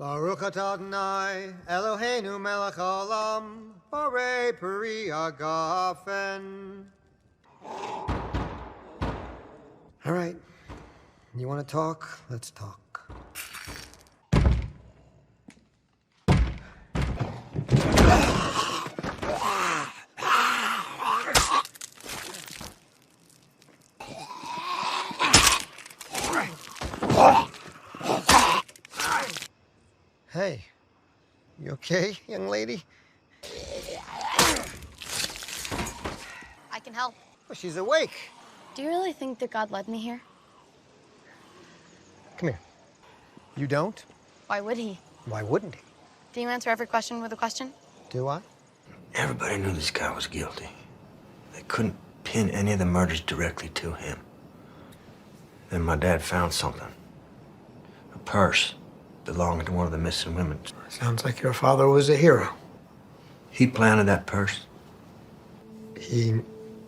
Baruch atah Adonai, Eloheinu melech haolam, borei peri agafen. All right, you want to talk? Let's talk. Hey, you okay, young lady? I can help. Oh, she's awake. Do you really think that God led me here? Come here. You don't? Why would he? Why wouldn't he? Do you answer every question with a question? Do I? Everybody knew this guy was guilty. They couldn't pin any of the murders directly to him. Then my dad found something. A purse belonging to one of the missing women. Sounds like your father was a hero. He planted that purse. He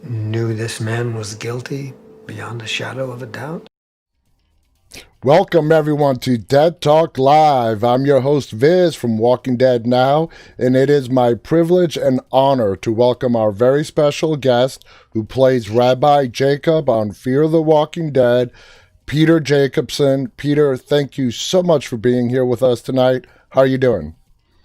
knew this man was guilty beyond a shadow of a doubt? Welcome, everyone, to Dead Talk Live. I'm your host, Viz, from Walking Dead Now, and it is my privilege and honor to welcome our very special guest who plays Rabbi Jacob on Fear the Walking Dead, Peter Jacobson. Peter, thank you so much for being here with us tonight. How are you doing?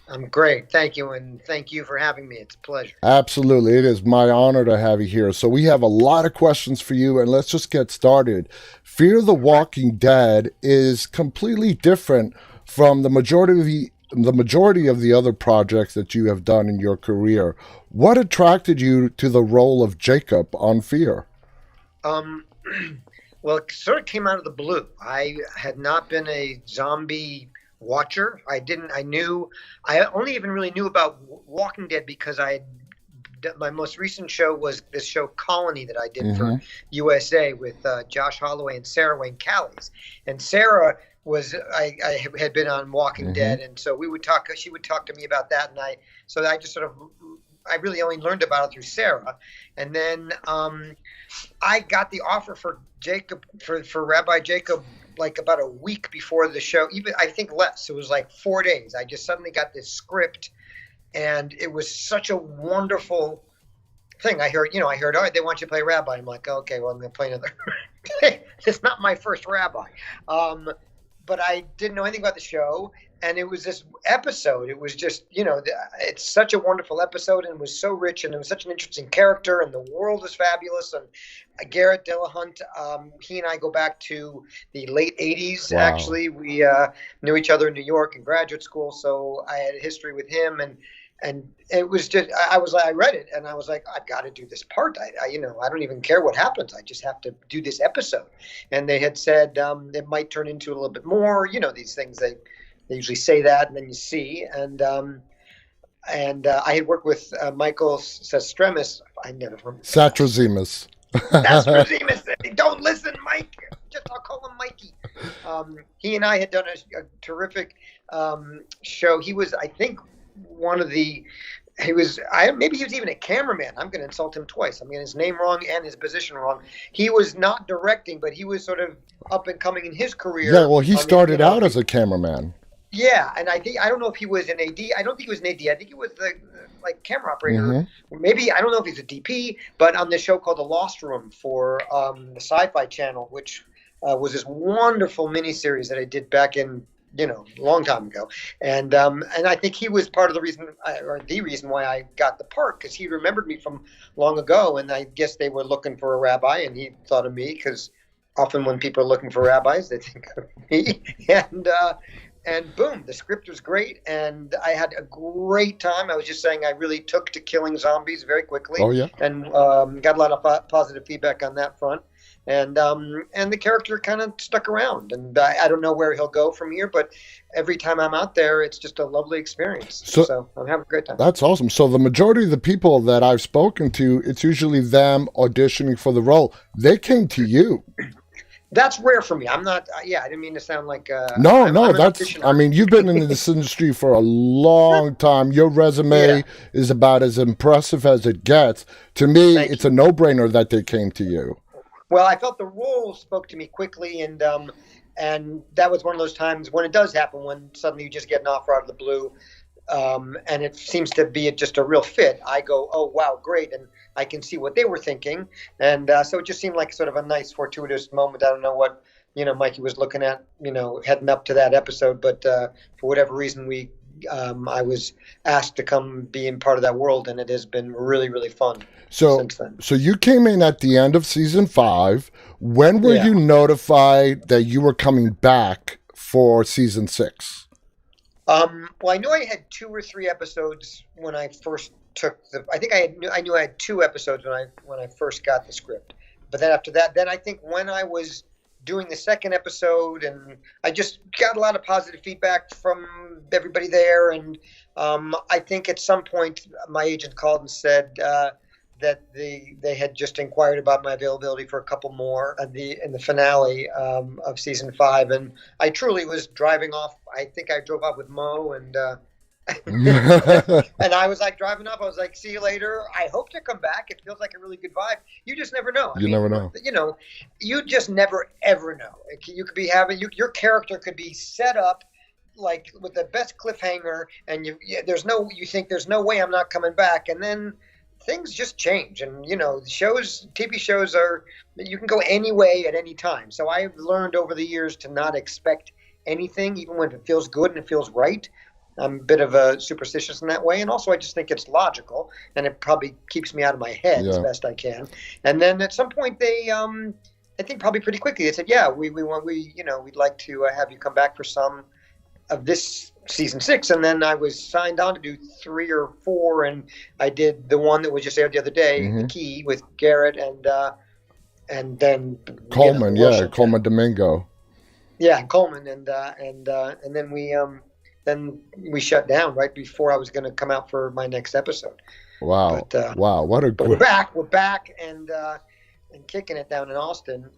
I'm great. Thank you, and thank you for having me. It's a pleasure. Absolutely. It is my honor to have you here. So we have a lot of questions for you, and let's just get started. Fear the Walking Dead is completely different from the majority of the other projects that you have done in your career. What attracted you to the role of Jacob on Fear? Well, it sort of came out of the blue. I had not been a zombie watcher. I only even really knew about Walking Dead because my most recent show was this show Colony that I did for USA with Josh Holloway and Sarah Wayne Callies. And Sarah I had been on Walking Dead, and so she would talk to me about that, and I just sort of, I really only learned about it through Sarah. And then I got the offer for Rabbi Jacob like about a week before the show, even I think less. It was like 4 days. I just suddenly got this script, and it was such a wonderful thing. I heard, all right, they want you to play Rabbi. I'm like, okay, well, I'm going to play another. It's not my first Rabbi. But I didn't know anything about the show. And it was this episode. It was just, it's such a wonderful episode, and it was so rich, and it was such an interesting character, and the world is fabulous. And Garrett Dillahunt, he and I go back to the late 80s. Wow. Actually, we knew each other in New York in graduate school, so I had a history with him, and it was just, I read it, and I was like, I've got to do this part. I don't even care what happens. I just have to do this episode. And they had said it might turn into a little bit more, these things they usually say that, and then you see. And I had worked with Michael Sastremis. I never remember. Satrazemis. Satrazemis. Don't listen, Mike. I'll call him Mikey. He and I had done a terrific show. He was, I think, maybe he was even a cameraman. I'm going to insult him twice. I'm getting his name wrong and his position wrong. He was not directing, but he was sort of up and coming in his career. Yeah, well, he started out as a cameraman. Yeah, and I don't know if he was an AD. I don't think he was an AD. I think he was the camera operator. Maybe, I don't know if he's a DP, but on this show called The Lost Room for the Sci-Fi Channel, which was this wonderful miniseries that I did back in, a long time ago. And I think he was part of the reason, or the reason why I got the part, because he remembered me from long ago, and I guess they were looking for a rabbi, and he thought of me, because often when people are looking for rabbis, they think of me. And boom, the script was great, and I had a great time. I was just saying I really took to killing zombies very quickly. Oh, yeah. And got a lot of positive feedback on that front. And the character kind of stuck around. And I don't know where he'll go from here, but every time I'm out there, it's just a lovely experience. So I'm having a great time. That's awesome. So the majority of the people that I've spoken to, it's usually them auditioning for the role. They came to you. That's rare for me. I'm not. I didn't mean to sound like. No. You've been in this industry for a long time. Your resume is about as impressive as it gets. To me, it's a no-brainer that they came to you. Well, I felt the role spoke to me quickly, and And that was one of those times when it does happen, when suddenly you just get an offer out of the blue, and it seems to be just a real fit. I go, oh, wow, great. And I can see what they were thinking. And so it just seemed like sort of a nice fortuitous moment. I don't know what, Mikey was looking at, heading up to that episode. But for whatever reason, I was asked to come be in part of that world. And it has been really, really fun since then. So you came in at the end of season 5. When were you notified that you were coming back for season 6? Well, I knew I had 2 or 3 episodes when I first took I think I knew I had 2 episodes when I first got the script. But then after that, then I think when I was doing the second episode, and I just got a lot of positive feedback from everybody there, and I think at some point my agent called and said that they had just inquired about my availability for a couple more in the finale of season 5, and I truly was driving off. I think I drove off with Mo, and and I was like driving off. I was like, "See you later. I hope to come back. It feels like a really good vibe." You just never know. Never know. You just never ever know. You could be having your character could be set up like with the best cliffhanger, and you think there's no way I'm not coming back, and then things just change. And TV shows you can go any way at any time. So I've learned over the years to not expect anything, even when it feels good and it feels right. I'm a bit of a superstitious in that way, and also I just think it's logical, and it probably keeps me out of my head as best I can. And then at some point they, I think probably pretty quickly, they said, "Yeah, we'd like to have you come back for some of this season 6." And then I was signed on to do 3 or 4, and I did the one that was just aired the other day, The Key, with Garrett and then Coleman, Coleman Domingo. Yeah, Coleman, and then we shut down right before I was going to come out for my next episode. Wow! But, wow! What a we're back, and kicking it down in Austin.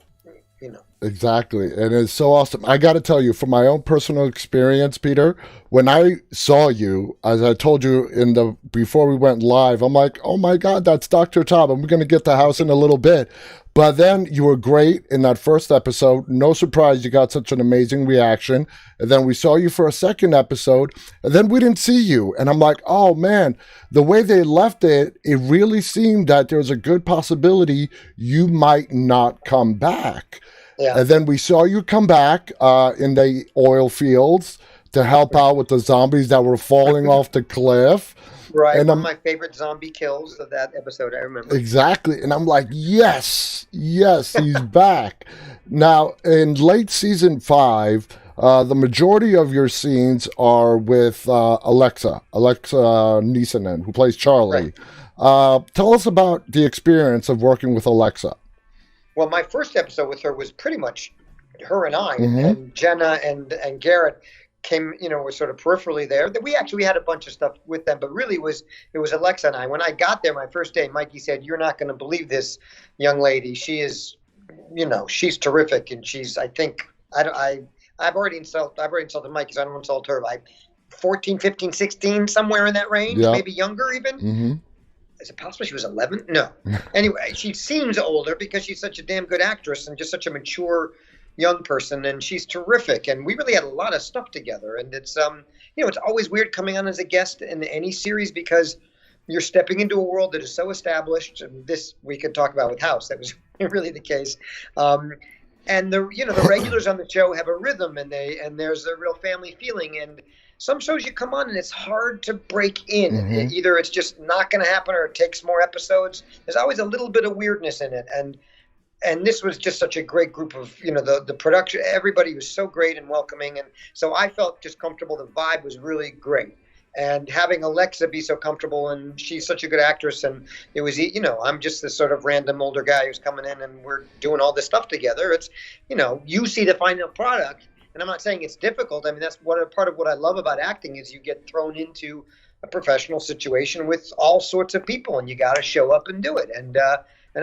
Exactly, and it's so awesome. I got to tell you, from my own personal experience, Peter, when I saw you, as I told you before we went live, I'm like, oh my God, that's Dr. Tom, and we're going to get the house in a little bit. But then you were great in that first episode. No surprise you got such an amazing reaction. And then we saw you for a second episode, and then we didn't see you. And I'm like, oh man, the way they left it, it really seemed that there's a good possibility you might not come back. Yeah. And then we saw you come back in the oil fields to help out with the zombies that were falling off the cliff. Right, and one of my favorite zombie kills of that episode, I remember. Exactly, and I'm like, yes, he's back. Now, in late season 5, the majority of your scenes are with Alexa Nisanen, who plays Charlie. Right. Tell us about the experience of working with Alexa. Well, my first episode with her was pretty much her and I, and Jenna and Garrett came, was sort of peripherally there. We actually had a bunch of stuff with them, but really it was Alexa and I. When I got there my first day, Mikey said, "You're not going to believe this young lady. She is, she's terrific, and she's, I think, I've already insulted Mikey, so I don't insult her. Like 14, 15, 16, somewhere in that range, maybe younger even." Is it possible she was 11? No. Anyway, she seems older because she's such a damn good actress and just such a mature young person, and she's terrific. And we really had a lot of stuff together. And it's it's always weird coming on as a guest in any series because you're stepping into a world that is so established. And this we could talk about with House. That was really the case. And the regulars on the show have a rhythm, and there's a real family feeling. And some shows you come on and it's hard to break in. Either it's just not going to happen or it takes more episodes. There's always a little bit of weirdness in it. And this was just such a great group of, the production. Everybody was so great and welcoming. And so I felt just comfortable. The vibe was really great. And having Alexa be so comfortable, and she's such a good actress. And it was, I'm just this sort of random older guy who's coming in and we're doing all this stuff together. It's, you see the final product. And I'm not saying it's difficult. I mean, that's part of what I love about acting is you get thrown into a professional situation with all sorts of people, and you got to show up and do it. And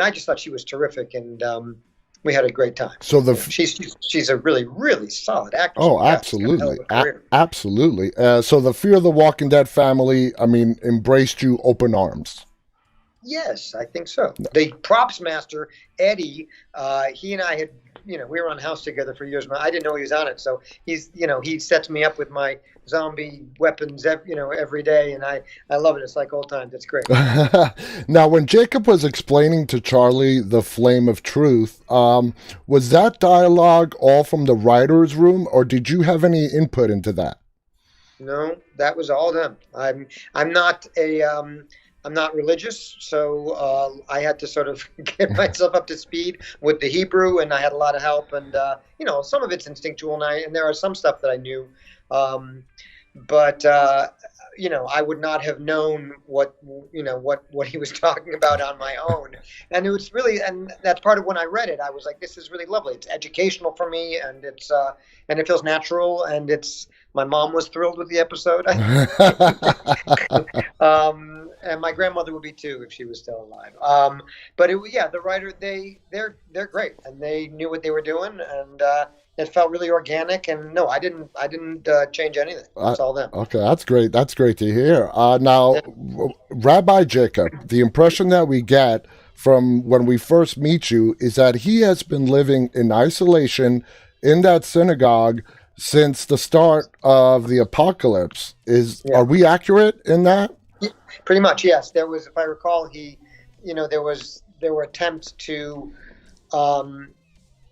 I just thought she was terrific, and we had a great time. So she's a really, really solid actress. Oh, absolutely, absolutely. So the Fear of the Walking Dead family, embraced you open arms. Yes, I think so. The props master, Eddie, he and I had, we were on House together for years. I didn't know he was on it. So he's, he sets me up with my zombie weapons, every day. And I love it. It's like old times. It's great. Now, when Jacob was explaining to Charlie the flame of truth, was that dialogue all from the writer's room, or did you have any input into that? No, that was all them. I'm not I'm not religious, so I had to sort of get myself up to speed with the Hebrew, and I had a lot of help. And some of it's instinctual, and there are some stuff that I knew, but I would not have known what he was talking about on my own. And it was really, and that's part of when I read it, I was like, this is really lovely. It's educational for me, and it's and it feels natural, and it's. My mom was thrilled with the episode. And my grandmother would be too if she was still alive. But the writer, they're great, and they knew what they were doing, and it felt really organic. And no, I didn't change anything. It's all them. Okay, that's great. That's great to hear. Now, Rabbi Jacob, the impression that we get from when we first meet you is that he has been living in isolation in that synagogue since the start of the apocalypse. Are we accurate in that? Yeah, pretty much, yes. There was, if I recall, there were attempts to,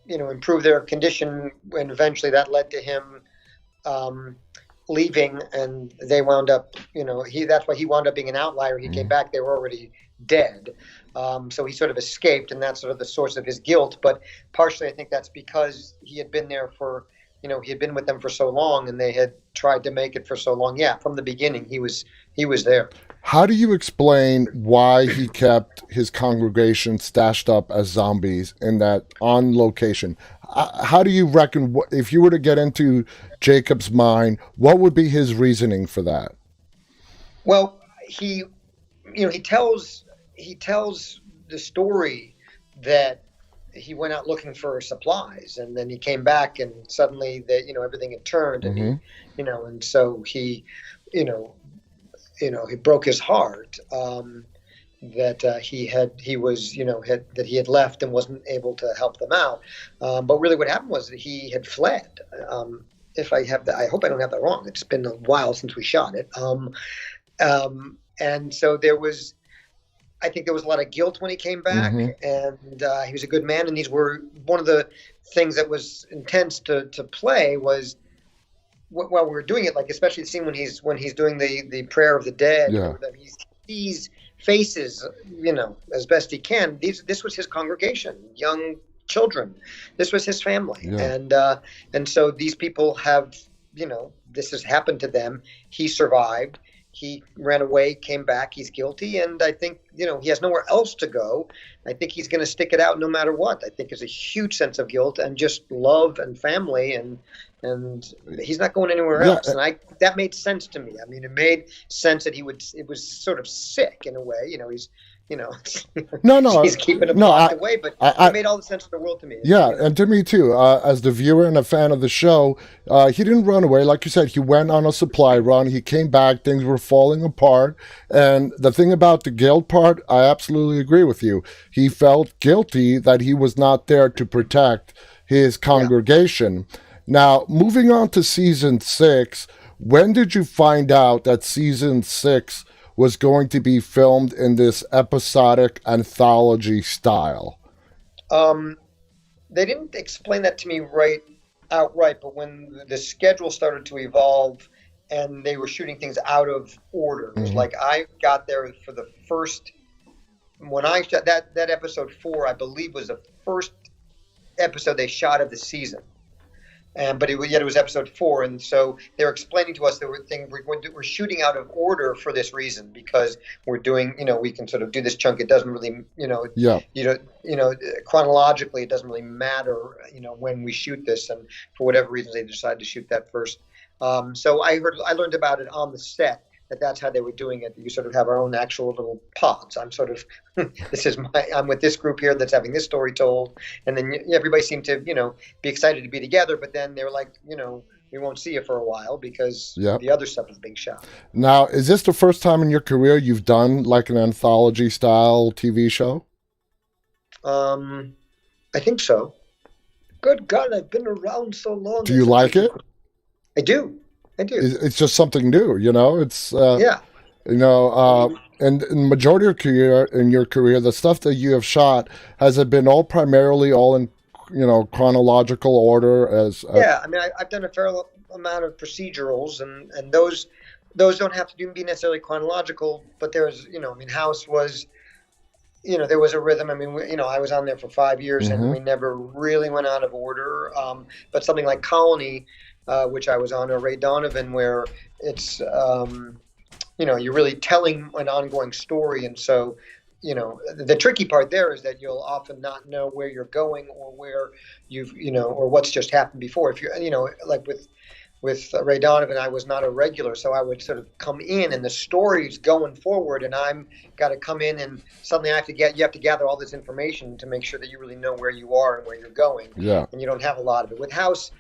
improve their condition, and eventually that led to him leaving, and they wound up, that's why he wound up being an outlier. He came back; they were already dead. So he sort of escaped, and that's sort of the source of his guilt. But partially, I think that's because he had been there for. He had been with them for so long, and they had tried to make it for so long. Yeah, from the beginning, he was there. How do you explain why he kept his congregation stashed up as zombies in that on location? How do you reckon, if you were to get into Jacob's mind, what would be his reasoning for that? Well, he tells the story that he went out looking for supplies, and then he came back, and suddenly everything had turned, and and so he broke his heart that he had left and wasn't able to help them out. But really, what happened was that he had fled. If I have that, I hope I don't have that wrong. It's been a while since we shot it, and so there was. I think there was a lot of guilt when he came back, and he was a good man. And these were one of the things that was intense to play was while we were doing it, like especially the scene when he's doing the prayer of the dead. Yeah. He sees faces, as best he can. This was his congregation, young children. This was his family, and so these people have, this has happened to them. He survived. He ran away, came back. He's guilty, and I think he has nowhere else to go. I think he's going to stick it out no matter what. I think there's a huge sense of guilt and just love and family, and he's not going anywhere else. And that made sense to me. I mean, it made sense that it was sort of sick in a way. He's he's keeping him locked away, but it made all the sense in the world to me. Yeah, and to me too. As the viewer and a fan of the show, he didn't run away. Like you said, he went on a supply run. He came back. Things were falling apart. And the thing about the guilt part, I absolutely agree with you. He felt guilty that he was not there to protect his congregation. Yeah. Now, moving on to season 6, when did you find out that season 6 was going to be filmed in this episodic anthology style? They didn't explain that to me outright, but when the schedule started to evolve and they were shooting things out of order, it was like I got there for the first, when I shot that episode 4, I believe was the first episode they shot of the season. But it was episode 4, and so they were explaining to us that we're shooting out of order for this reason, because we're doing, we can sort of do this chunk. It doesn't really, chronologically, it doesn't really matter, when we shoot this, and for whatever reason they decided to shoot that first. So I learned about it on the set. That's how they were doing it. You sort of have our own actual little pods. I'm sort of, I'm with this group here that's having this story told. And then everybody seemed to, be excited to be together. But then they were like, we won't see you for a while because Yep. the other stuff is being shot. Now, is this the first time in your career you've done like an anthology style TV show? I think so. Good God, I've been around so long. Do you like it? I do. It's just something new, you know. It's Yeah. you know, and in the majority of your career, the stuff that you have shot, has it been all primarily all in, you know, chronological order? Yeah, I mean, I've done a fair amount of procedurals, and those don't have to be necessarily chronological. But there's, you know, I mean, House was, you know, there was a rhythm. I mean, you know, I was on there for 5 years, and we never really went out of order. But something like Colony, which I was on, or Ray Donovan, where it's, you know, you're really telling an ongoing story. And so, you know, the tricky part there is that you'll often not know where you're going or where you know, or what's just happened before. If you're, you know, like with Ray Donovan, I was not a regular, so I would sort of come in, and the story's going forward, and I'm got to come in, and suddenly you have to gather all this information to make sure that you really know where you are and where you're going. Yeah. And you don't have a lot of it. With House,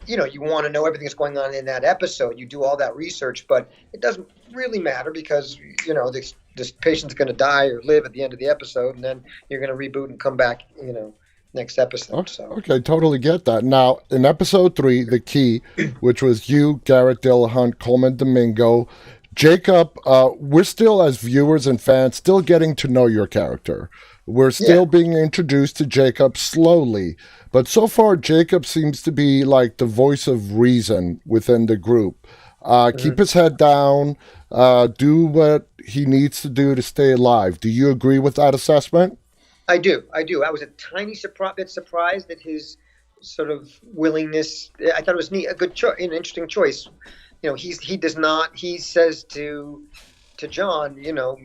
you know, you want to know everything that's going on in that episode. You do all that research, but it doesn't really matter because, you know, this patient's going to die or live at the end of the episode, and then you're going to reboot and come back, you know, next episode. Okay, totally get that. Now, in episode 3, The Key, which was you, Garrett Dillahunt, Coleman Domingo, Jacob, we're still, as viewers and fans, still getting to know your character. We're still being introduced to Jacob slowly. But so far, Jacob seems to be like the voice of reason within the group. Keep his head down, do what he needs to do to stay alive. Do you agree with that assessment? I do. I was a tiny bit surprised at his sort of willingness. I thought it was neat, a good choice, an interesting choice. You know, he says to John, you know,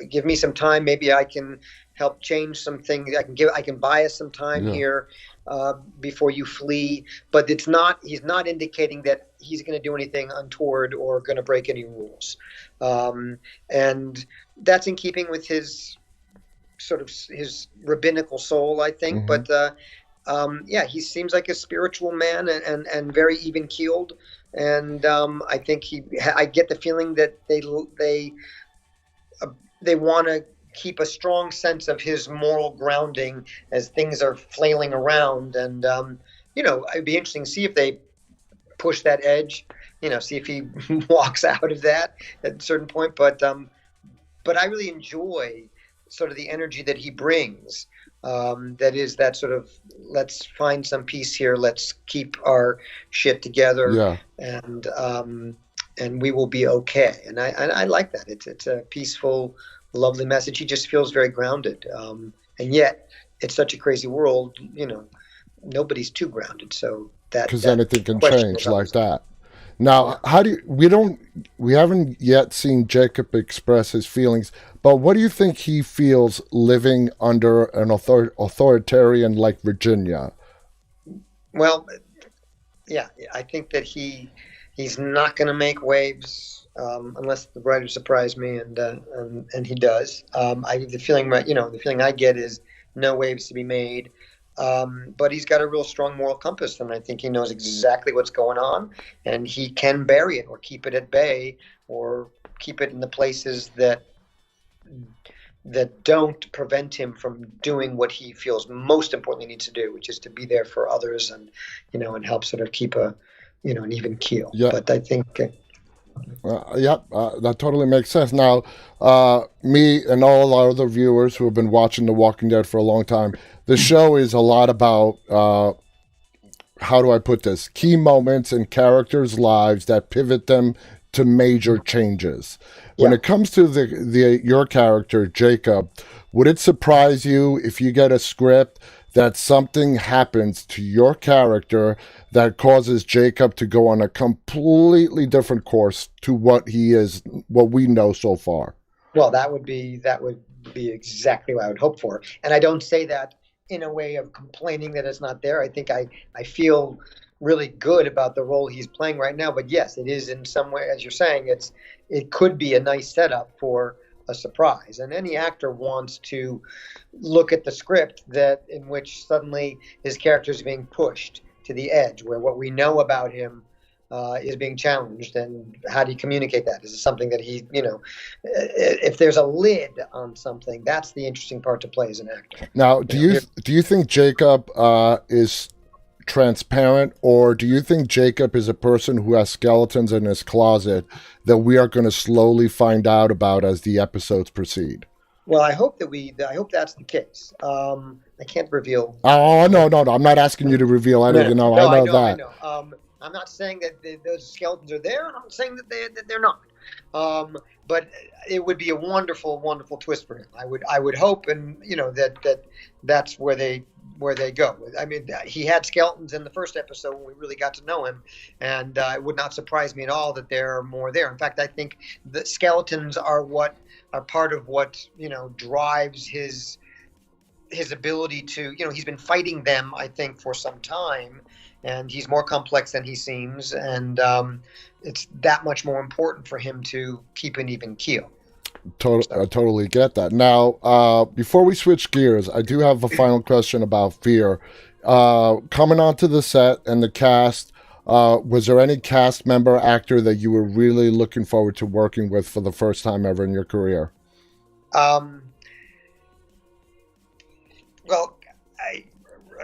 give me some time. Maybe I can help change some things. I can buy us some time here before you flee. But he's not indicating that he's going to do anything untoward or going to break any rules. And that's in keeping with his sort of his rabbinical soul, I think. But he seems like a spiritual man and very even keeled. And I think I get the feeling that they want to keep a strong sense of his moral grounding as things are flailing around. And, you know, it'd be interesting to see if they push that edge, you know, see if he walks out of that at a certain point. But I really enjoy sort of the energy that he brings. That is that sort of, let's find some peace here. Let's keep our shit together. And we will be okay. And I like that. It's a peaceful, lovely message. He just feels very grounded. And yet it's such a crazy world, you know, nobody's too grounded. So because anything can change like that. Now, we haven't yet seen Jacob express his feelings, but what do you think he feels living under an authoritarian like Virginia? Well, yeah, I think that he's not going to make waves unless the writer surprised me, and he does. The feeling I get is no waves to be made. But he's got a real strong moral compass, and I think he knows exactly what's going on, and he can bury it or keep it at bay or keep it in the places that don't prevent him from doing what he feels most importantly needs to do, which is to be there for others and, you know, and help sort of keep an even keel. Yeah. But I think... that totally makes sense. Now, me and all our other viewers who have been watching The Walking Dead for a long time, the show is a lot about, how do I put this, key moments in characters' lives that pivot them to major changes. When it comes to your character, Jacob, would it surprise you if you get a script that something happens to your character that causes Jacob to go on a completely different course to what we know so far? Well, that would be exactly what I would hope for. And I don't say that in a way of complaining that it's not there. I think I feel really good about the role he's playing right now. But yes, it is in some way, as you're saying, it could be a nice setup for a surprise. And any actor wants to look at the script in which suddenly his character is being pushed to the edge, where what we know about him is being challenged, and how do you communicate that? Is it something that he, if there's a lid on something, that's the interesting part to play as an actor. Now, do you think Jacob is transparent, or do you think Jacob is a person who has skeletons in his closet that we are going to slowly find out about as the episodes proceed? Well, I hope that's the case. I can't reveal. Oh, no. I'm not asking you to reveal anything. No, I know that. I know. I'm not saying that those skeletons are there, and I'm saying that they're not. But it would be a wonderful, wonderful twist for him. I would hope, and that's where they go. I mean, he had skeletons in the first episode when we really got to know him, and it would not surprise me at all that there are more there. In fact, I think the skeletons are part of what drives his ability to, he's been fighting them, I think, for some time, and he's more complex than he seems, and it's that much more important for him to keep an even keel. I totally get that. Now, before we switch gears, I do have a final question about Fear. Coming onto the set and the cast, was there any cast member, actor that you were really looking forward to working with for the first time ever in your career? Well,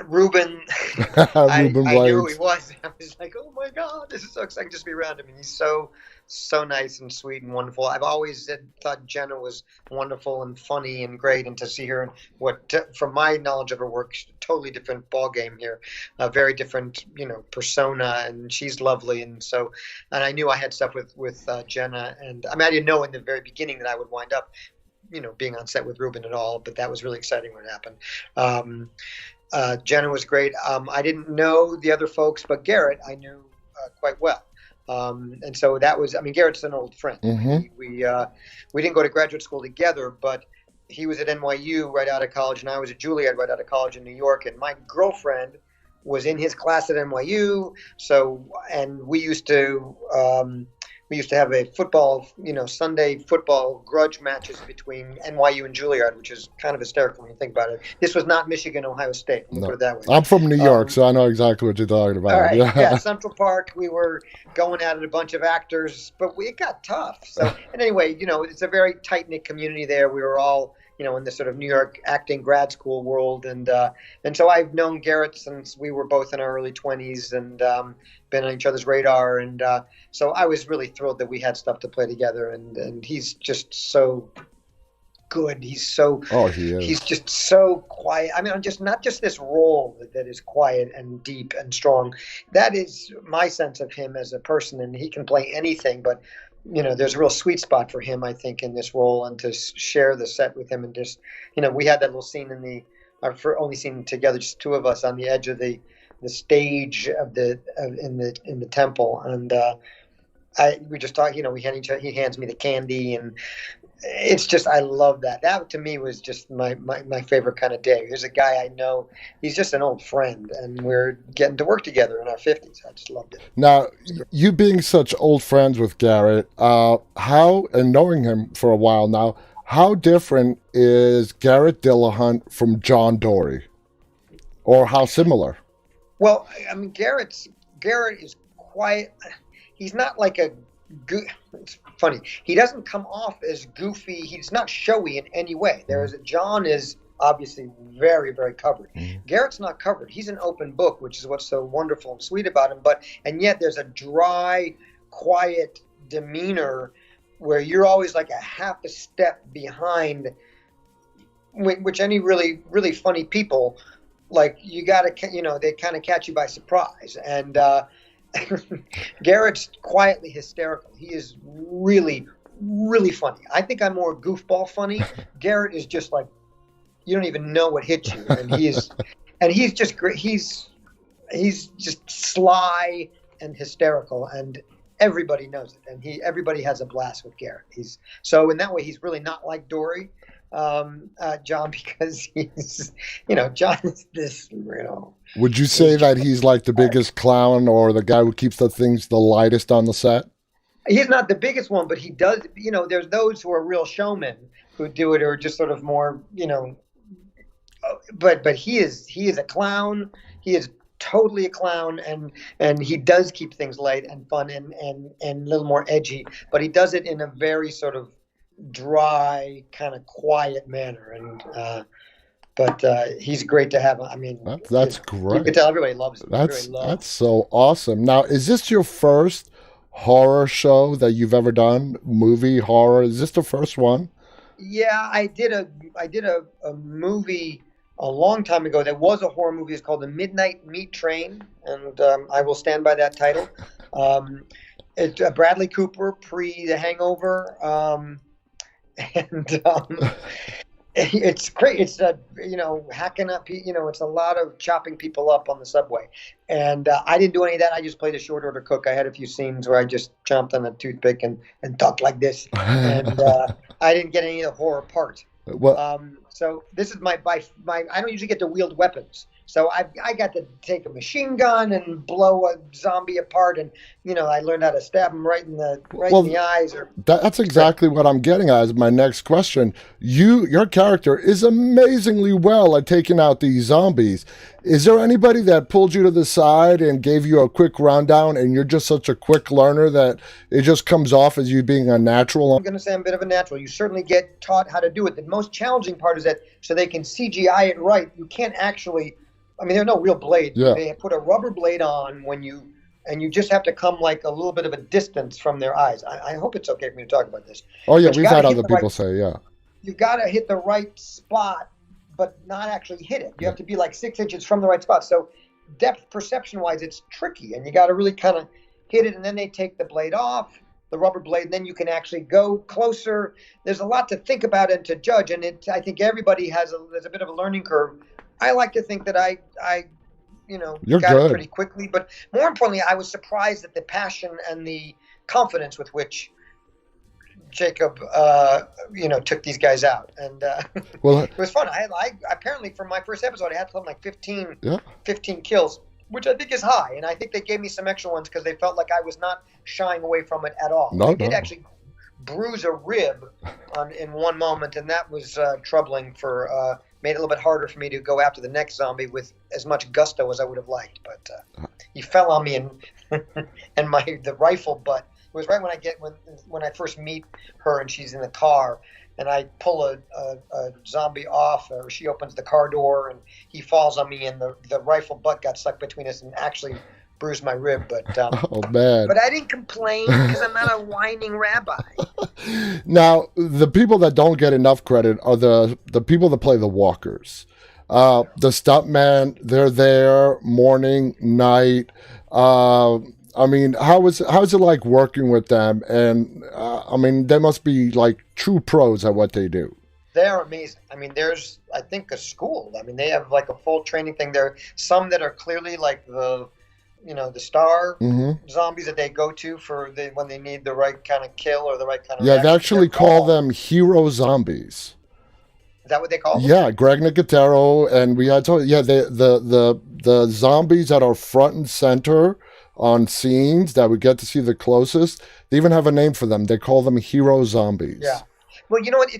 Ruben, I knew who he was. I was like, oh my God, this is so exciting just to be around him. And he's so nice and sweet and wonderful. I've always thought Jenna was wonderful and funny and great, and to see her, from my knowledge of her work, totally different ball game here, a very different, persona, and she's lovely. And I knew I had stuff with Jenna, and I mean, I didn't know in the very beginning that I would wind up, being on set with Ruben at all, but that was really exciting when it happened. Jenna was great. I didn't know the other folks, but Garrett I knew quite well. And so that was, Garrett's an old friend. Mm-hmm. We didn't go to graduate school together, but he was at NYU right out of college, and I was at Juilliard right out of college in New York. And my girlfriend was in his class at NYU. And we used to have a football, Sunday football grudge matches between NYU and Juilliard, which is kind of hysterical when you think about it. This was not Michigan, Ohio State. Put it that way. I'm from New York, so I know exactly what you're talking about. All right, yeah, Central Park. We were going at it, a bunch of actors, but it got tough. So, and anyway, it's a very tight-knit community there. We were all, in the sort of New York acting grad school world, and so I've known Garrett since we were both in our early 20s, and been on each other's radar, and so I was really thrilled that we had stuff to play together, and he's just so good. He's so he is. He's just so quiet. Just not just this role that is quiet and deep and strong. That is my sense of him as a person, and he can play anything, but there's a real sweet spot for him, I think, in this role, and to share the set with him, and just, we had that little scene our only scene together, just two of us on the edge of the stage in the temple, and we just talk. He hands me the candy, and it's just, I love that. That to me was just my favorite kind of day. Here's a guy I know. He's just an old friend, and we're getting to work together in our 50s. I just loved it. Now, you being such old friends with Garrett, how, and knowing him for a while now, how different is Garrett Dillahunt from John Dory? Or how similar? Well, Garrett is quiet. He's not like it's funny. He doesn't come off as goofy. He's not showy in any way. John is obviously very, very covered. Mm-hmm. Garrett's not covered. He's an open book, which is what's so wonderful and sweet about him. And yet there's a dry, quiet demeanor where you're always like a half a step behind, which any really, really funny people, like, you got to, they kind of catch you by surprise. And Garrett's quietly hysterical. He is really, really funny. I think I'm more goofball funny. Garrett is just like, you don't even know what hit you. And he's just great. He's just sly and hysterical, and everybody knows it. And everybody has a blast with Garrett. So in that way, he's really not like Dory. John, because he's, John is this, Would you say that he's like the biggest clown, or the guy who keeps the things the lightest on the set? He's not the biggest one, but he does, there's those who are real showmen who do it, or just sort of more, but he is a clown. He is totally a clown, and he does keep things light and fun and a little more edgy, but he does it in a very sort of dry, kind of quiet manner. And but he's great to have. I mean, that's you great. can tell everybody loves him. That's so awesome. Now, is this your first horror show that you've ever done? Movie horror? Is this the first one? Yeah, I did a movie a long time ago that was a horror movie. It's called The Midnight Meat Train, and I will stand by that title. It's Bradley Cooper pre The Hangover, and it's great. It's hacking up. It's a lot of chopping people up on the subway, and I didn't do any of that. I just played a short order cook. I had a few scenes where I just chomped on a toothpick and talked like this, and I didn't get any of the horror part. Well, so this is my I don't usually get to wield weapons. So I got to take a machine gun and blow a zombie apart, and I learned how to stab him right in the eyes. That's exactly what I'm getting at. As my next question, your character is amazingly well at taking out these zombies. Is there anybody that pulled you to the side and gave you a quick rundown, and you're just such a quick learner that it just comes off as you being a natural? I'm going to say I'm a bit of a natural. You certainly get taught how to do it. The most challenging part is that so they can CGI it right, you can't actually. I mean, there's no real blade. Yeah. They put a rubber blade on and you just have to come like a little bit of a distance from their eyes. I hope it's okay for me to talk about this. Oh yeah, we've had other people say, yeah. You've got to hit the right spot, but not actually hit it. You have to be like 6 inches from the right spot. So depth perception-wise, it's tricky, and you got to really kind of hit it, and then they take the blade off, the rubber blade, and then you can actually go closer. There's a lot to think about and to judge, and I think everybody there's a bit of a learning curve. I like to think that I You're got good. it pretty quickly, but more importantly, I was surprised at the passion and the confidence with which Jacob, took these guys out, and Well, it was fun. I apparently for my first episode, I had something like 15 kills, which I think is high, and I think they gave me some extra ones because they felt like I was not shying away from it at all. I did actually bruise a rib in one moment, and that was troubling for. Made it a little bit harder for me to go after the next zombie with as much gusto as I would have liked. But he fell on me and the rifle butt. It was right when I first meet her and she's in the car, and I pull a zombie off, or she opens the car door and he falls on me, and the rifle butt got stuck between us and actually bruised my rib. But oh man! But I didn't complain because I'm not a whining rabbi. Now, the people that don't get enough credit are the people that play the walkers. The stuntman, they're there morning, night. I mean, how's it like working with them? And I mean, they must be like true pros at what they do. They're amazing. I mean, there's, I think, a school. I mean, they have like a full training thing. There are some that are clearly like the star zombies that they go to when they need the right kind of kill or the right kind of. Yeah, they actually call them hero zombies. Is that what they call them? Yeah, Greg Nicotero, and we had told. Yeah, the zombies that are front and center on scenes that we get to see the closest. They even have a name for them. They call them hero zombies. Yeah. Well, you know what?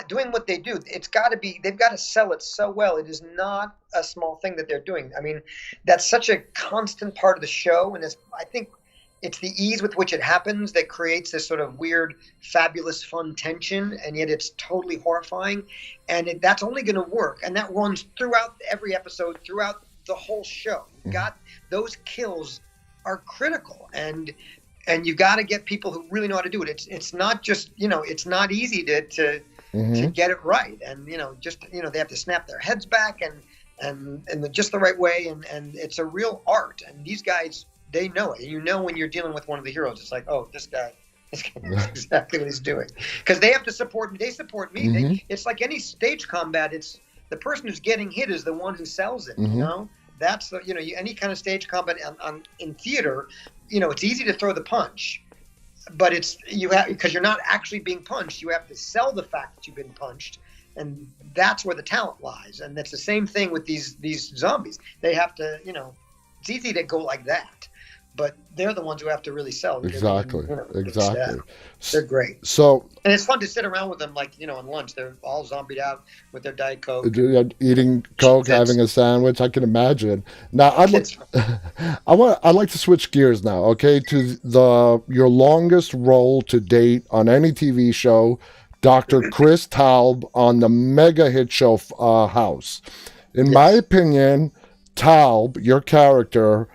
Doing what they do, they've got to sell it so well. It is not a small thing that they're doing. I mean, that's such a constant part of the show, and I think it's the ease with which it happens that creates this sort of weird, fabulous, fun tension, and yet it's totally horrifying, and that's only going to work, and that runs throughout every episode, throughout the whole show. Those kills are critical, and you got to get people who really know how to do it. It's not just, it's not easy to get it right. And, they have to snap their heads back and just the right way. And it's a real art. And these guys, they know it. And when you're dealing with one of the heroes, it's like, oh, this guy knows exactly what he's doing. Because they have to support me. They support me. It's like any stage combat. It's the person who's getting hit is the one who sells it, That's any kind of stage combat in theater, it's easy to throw the punch, but because you're not actually being punched, you have to sell the fact that you've been punched, and that's where the talent lies. And that's the same thing with these zombies. They have to, it's easy to go like that, but they're the ones who have to really sell. Exactly. Exactly. They're great. So, and it's fun to sit around with them, like, on lunch. They're all zombied out with their Diet Coke. Eating Coke, having a sandwich, I can imagine. Now, I'd like to switch gears now, okay, to your longest role to date on any TV show, Dr. Chris Taub on the mega hit show House. In my opinion, Taub, your character,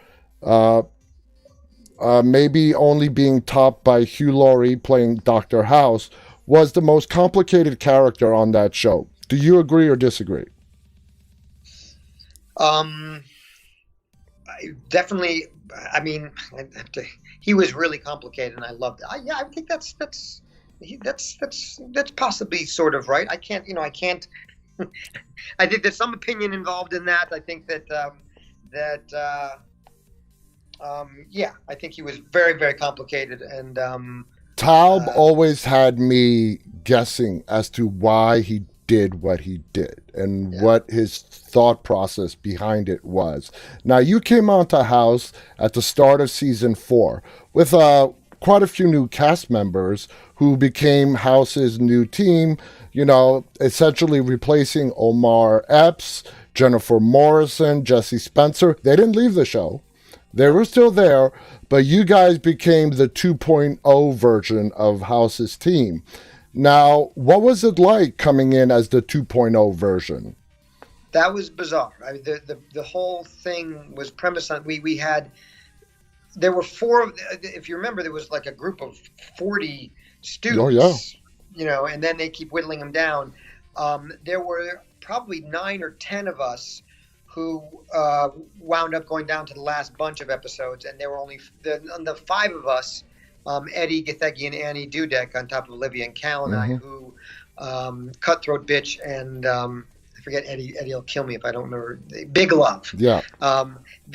maybe only being topped by Hugh Laurie playing Dr. House, was the most complicated character on that show. Do you agree or disagree? Definitely. I mean, he was really complicated, and I loved it. I think that's possibly sort of right. I can't. I think there's some opinion involved in that. I think that I think he was very, very complicated. And Taub always had me guessing as to why he did what he did and what his thought process behind it was. Now, you came onto House at the start of season 4 with quite a few new cast members who became House's new team, essentially replacing Omar Epps, Jennifer Morrison, Jesse Spencer. They didn't leave the show. They were still there, but you guys became the 2.0 version of House's team. Now, what was it like coming in as the 2.0 version? That was bizarre. I mean, the whole thing was premised on there were 4. If you remember, there was like a group of 40 students. Oh, yeah. And then they keep whittling them down. There were probably 9 or 10 of us who wound up going down to the last bunch of episodes, and there were only the 5 of us, Eddie Githegi and Annie Dudek, on top of Olivia and Cal and I, who Cutthroat Bitch and I forget Eddie'll kill me if I don't remember. Big Love. Yeah.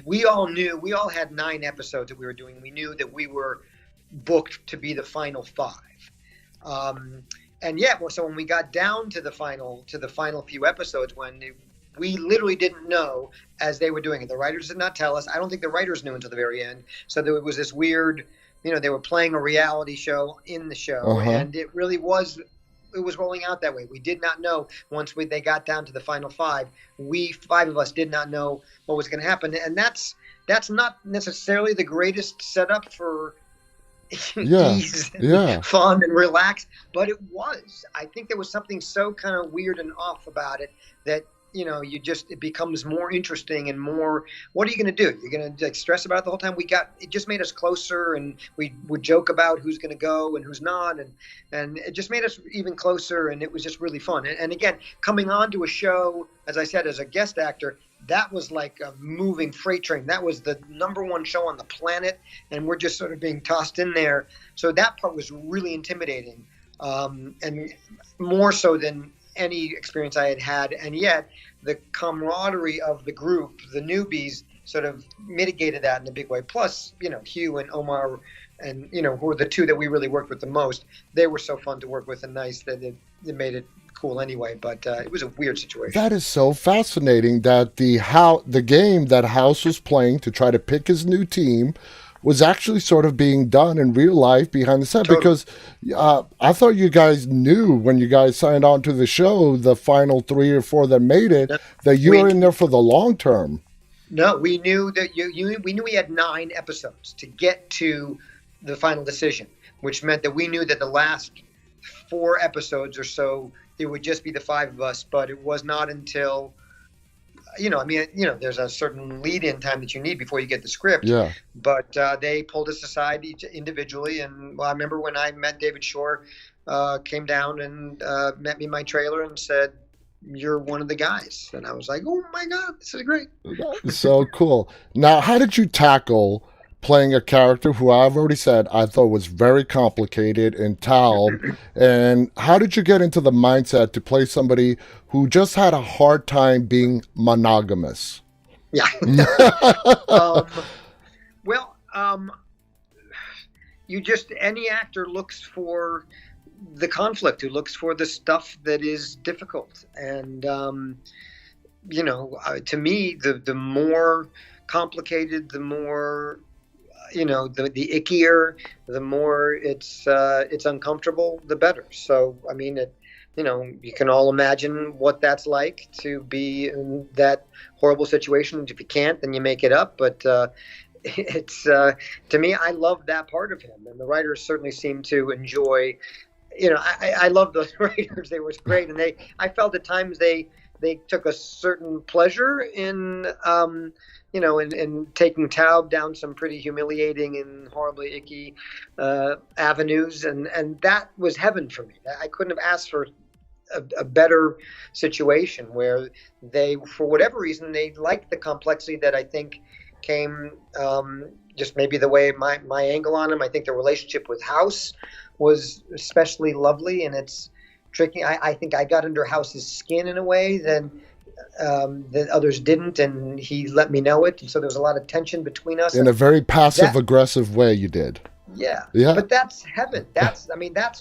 We all had 9 episodes that we were doing. We knew that we were booked to be the final 5. So when we got down to the final few episodes, we literally didn't know as they were doing it. The writers did not tell us. I don't think the writers knew until the very end. So there was this weird, they were playing a reality show in the show, and it really was. It was rolling out that way. We did not know once they got down to the final 5. We 5 of us did not know what was going to happen, and that's not necessarily the greatest setup for ease, fun and relaxed. But it was. I think there was something so kind of weird and off about it that. It becomes more interesting and more, what are you going to do? You're going to stress about it the whole time? It just made us closer, and we would joke about who's going to go and who's not. And it just made us even closer, and it was just really fun. And again, coming on to a show, as I said, as a guest actor, that was like a moving freight train. That was the #1 show on the planet, and we're just sort of being tossed in there. So that part was really intimidating, and more so than any experience I had, and yet the camaraderie of the group, the newbies, sort of mitigated that in a big way. Plus, Hugh and Omar, and who were the 2 that we really worked with the most. They were so fun to work with and nice that it made it cool anyway. But it was a weird situation. That is so fascinating that the game that House was playing to try to pick his new team was actually sort of being done in real life behind the set. Totally. Because I thought you guys knew when you guys signed on to the show, the final 3 or 4 that made it, that you were in there for the long term. No, we knew that we knew we had 9 episodes to get to the final decision, which meant that we knew that the last 4 episodes or so, it would just be the 5 of us. But it was not until there's a certain lead-in time that you need before you get the script. Yeah. But they pulled us aside each individually, and I remember when I met David Shore, came down and met me in my trailer and said, "You're one of the guys," and I was like, "Oh my God, this is great!" So cool. Now, how did you tackle playing a character who I've already said I thought was very complicated in Taub, and how did you get into the mindset to play somebody who just had a hard time being monogamous? Yeah. Any actor looks for the conflict, who looks for the stuff that is difficult. And, to me, the more complicated, the more the ickier, the more it's uncomfortable, the better. So I mean, you can all imagine what that's like to be in that horrible situation. If you can't, then you make it up. But it's to me, I love that part of him, and the writers certainly seem to enjoy. I love those writers. They were great, and I felt at times they took a certain pleasure in in taking Taub down some pretty humiliating and horribly icky avenues, and that was heaven for me. I couldn't have asked for a better situation where they, for whatever reason, they liked the complexity that I think came just maybe the way my angle on him. I think the relationship with House was especially lovely, and it's tricky. I think I got under House's skin in a way that others didn't, and he let me know it. And so there was a lot of tension between us. In a very passive-aggressive way, you did. Yeah. But that's heaven. That's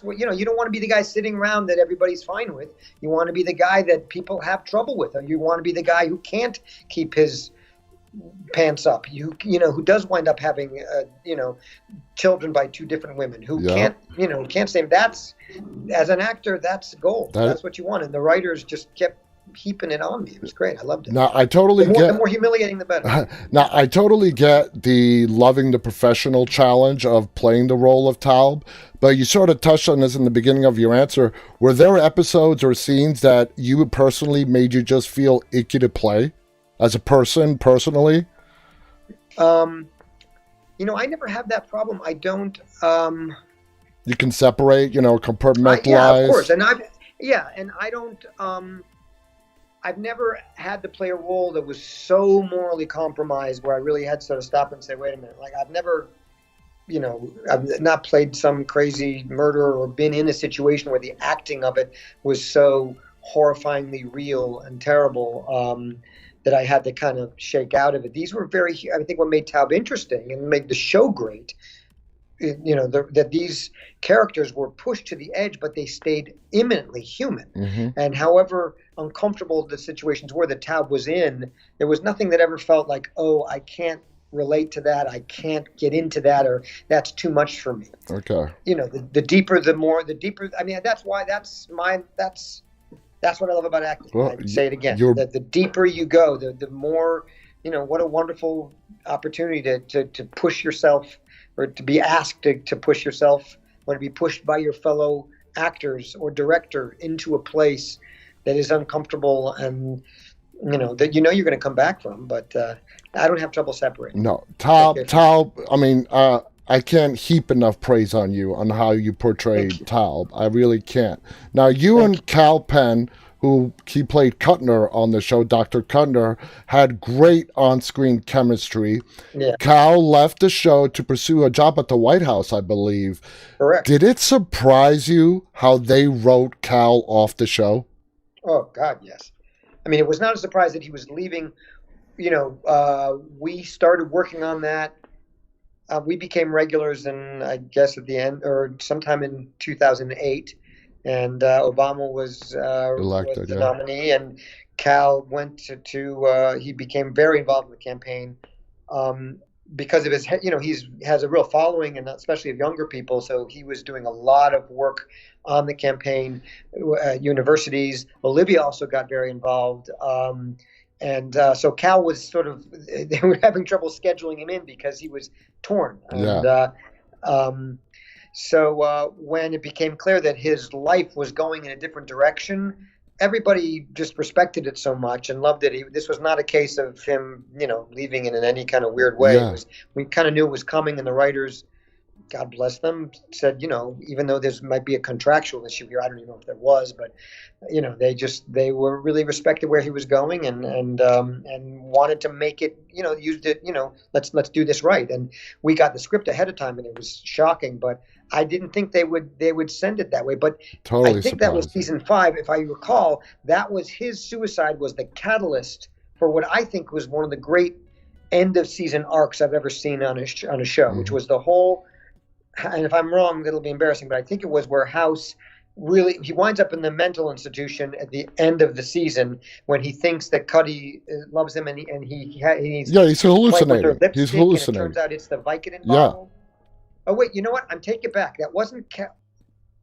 what, you don't want to be the guy sitting around that everybody's fine with. You want to be the guy that people have trouble with, or you want to be the guy who can't keep his pants up, who does wind up having children by two different women, who can't say. That's, as an actor, that's gold. That's what you want. And the writers just kept heaping it on me. It was great. I loved it. Now I totally the more humiliating, the better. Now I totally get the loving the professional challenge of playing the role of Taub, but you sort of touched on this in the beginning of your answer. Were there episodes or scenes that you personally made you just feel icky to play as a person personally? I never have that problem. I don't. You can separate, compartmentalize. Yeah, of course, and I don't. I've never had to play a role that was so morally compromised where I really had to sort of stop and say, wait a minute. Like, I've never, I've not played some crazy murderer or been in a situation where the acting of it was so horrifyingly real and terrible that I had to kind of shake out of it. These were I think what made Taub interesting and made the show great, that these characters were pushed to the edge, but they stayed imminently human. Mm-hmm. And however uncomfortable the situations were that Taub was in, there was nothing that ever felt like, oh, I can't relate to that, I can't get into that, or that's too much for me. Okay. The deeper, the deeper. I mean, that's why that's what I love about acting. Well, I say it again. That the deeper you go, the more, what a wonderful opportunity to push yourself, or to be asked to push yourself, or to be pushed by your fellow actors or director into a place that is uncomfortable and, that you're going to come back from. But I don't have trouble separating. No. Taub, I mean, I can't heap enough praise on you on how you portrayed Taub. I really can't. Now, you and Kal Penn, who he played Kuttner on the show, Dr. Kuttner, had great on-screen chemistry. Yeah. Kal left the show to pursue a job at the White House, I believe. Correct. Did it surprise you how they wrote Kal off the show? Oh, God, yes. I mean, it was not a surprise that he was leaving. We started working on that. We became regulars in, I guess, at the end, or sometime in 2008. And Obama was elected, the nominee, and Kal went to he became very involved in the campaign because of his, he has a real following, and especially of younger people. So he was doing a lot of work on the campaign, universities. Olivia also got very involved. And so Kal was sort of, they were having trouble scheduling him in because he was torn. And, so when it became clear that his life was going in a different direction, everybody just respected it so much and loved it. This was not a case of him, leaving it in any kind of weird way. Yeah. We kind of knew it was coming, and the writers, God bless them, said, even though there might be a contractual issue here, I don't even know if there was, but, they were really respected where he was going and wanted to make it, used it, let's do this right. And we got the script ahead of time, and it was shocking, but I didn't think they would send it that way. But totally I think that was season 5, if I recall. That was his suicide was the catalyst for what I think was one of the great end of season arcs I've ever seen on a show, which was the whole. And if I'm wrong, it'll be embarrassing, but I think it was where House really, he winds up in the mental institution at the end of the season when he thinks that Cuddy loves him, and he's he's playing with her hallucinating. lipstick, He's and it hallucinating. turns out it's the Vicodin Yeah. bottle. Oh wait, you know what? I'm taking it back. That wasn't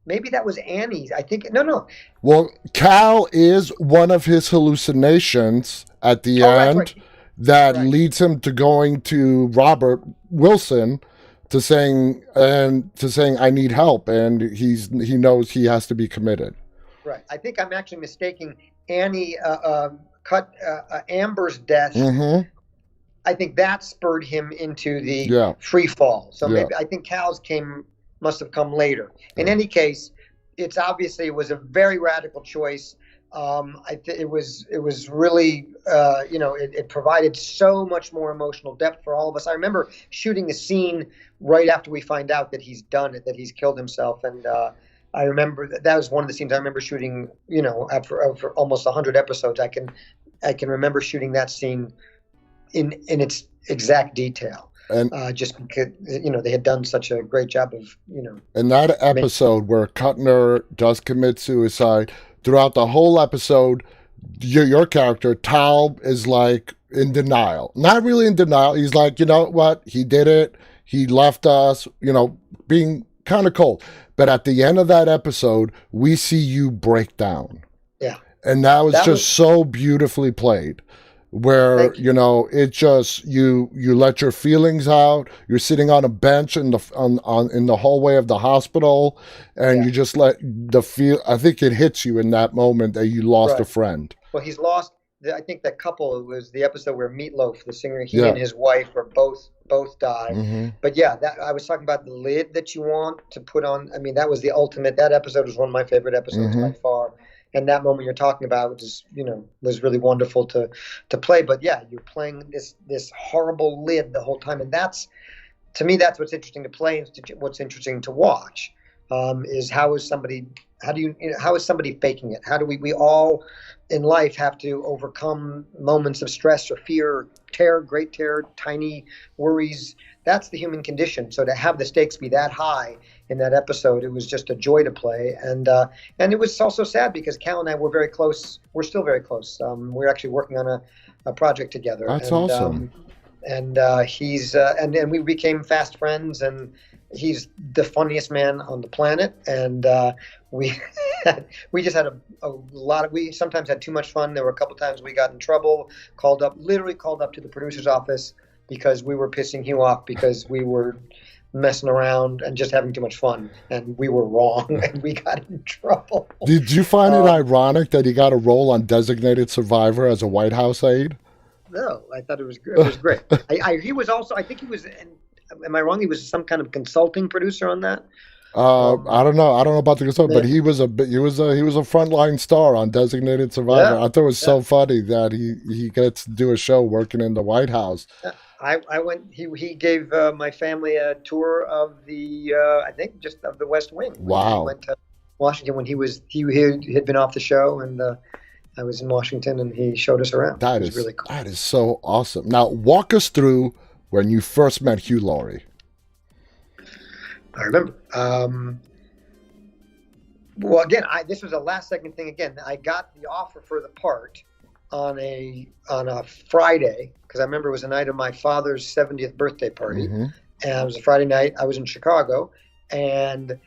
maybe that was Annie's. I think no. Well, Cal is one of his hallucinations at the Oh, that's end right. that Right. leads him to going to Robert Wilson to saying I need help, and he knows he has to be committed. Right. I think I'm actually mistaking Annie Amber's death. Mm-hmm. I think that spurred him into the Yeah. free fall. So Yeah. maybe I think Cal's must have come later. In any case, it was a very radical choice. It was really it provided so much more emotional depth for all of us. I remember shooting the scene right after we find out that he's done it, that he's killed himself, and I remember that was one of the scenes I remember shooting. After almost 100 episodes, I can remember shooting that scene in its exact detail. And just because they had done such a great job of in that episode where Kuttner does commit suicide, throughout the whole episode, your character Tal is like in denial. Not really in denial. He's like, you know what? He did it. He left us. Being kind of cold. But at the end of that episode, we see you break down. Yeah, and that was so beautifully played. Where it just you let your feelings out. You're sitting on a bench in the hallway of the hospital, and you just let I think it hits you in that moment that you lost a friend. Well, he's lost. I think that couple, it was the episode where Meatloaf, the singer, he and his wife are both died. Mm-hmm. But that I was talking about the lid that you want to put on. I mean, that was the ultimate. That episode was one of my favorite episodes by far. And that moment you're talking about was really wonderful to play. But you're playing this horrible lid the whole time, and to me that's what's interesting to play. What's interesting to watch is how is somebody faking it? How do we all in life have to overcome moments of stress or fear, great terror, tiny worries? That's the human condition. So to have the stakes be that high in that episode, it was just a joy to play, and it was also sad because Cal and I were very close. We're still very close. We're actually working on a project together. That's awesome. He's and we became fast friends, and he's the funniest man on the planet. And we just had a lot of. We sometimes had too much fun. There were a couple times we got in trouble. Literally called up to the producer's office because we were pissing Hugh off because we were messing around and just having too much fun, and we were wrong, and we got in trouble. Did you find it ironic that he got a role on Designated Survivor as a White House aide? No, I thought it was great. He was also, I think he was, am I wrong? He was some kind of consulting producer on that. I don't know about the consultant, but he was a frontline star on Designated Survivor. I thought it was so funny that he gets to do a show working in the White House. I went. He gave my family a tour of the I think just of the West Wing. Wow. He went to Washington when he had been off the show, and I was in Washington, and he showed us around. It was really cool. That is so awesome. Now walk us through when you first met Hugh Laurie. I remember. Well, again, this was a last second thing. Again, I got the offer for the part on a Friday, because I remember it was the night of my father's 70th birthday party, and it was a Friday night. I was in Chicago, and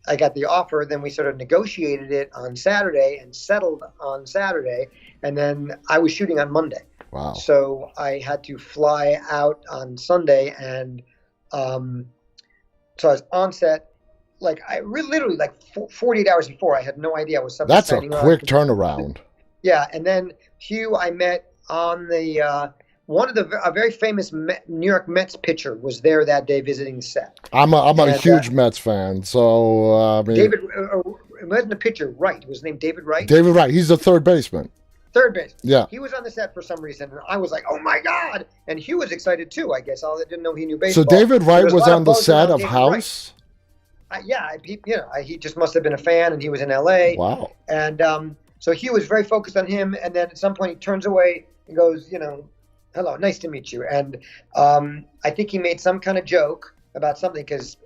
I got the offer. Then we sort of negotiated it on Saturday and settled on Saturday, and then I was shooting on Monday. Wow! So I had to fly out on Sunday, and so I was on set. Like literally 48 hours before, I had no idea I was subject. That's a quick turnaround. Yeah, and then Hugh, I met on the a very famous New York Mets pitcher was there that day visiting the set. I'm a huge Mets fan, so David, it wasn't a pitcher, Wright. Was his name David Wright? David Wright. He's the third baseman. Third base. Yeah. He was on the set for some reason, and I was like, "Oh my god!" And Hugh was excited too. I guess I didn't know he knew baseball. So David Wright was on the set of House. He just must have been a fan, and he was in L.A. Wow. And so Hugh was very focused on him, and then at some point he turns away and goes, hello, nice to meet you. And I think he made some kind of joke about something, because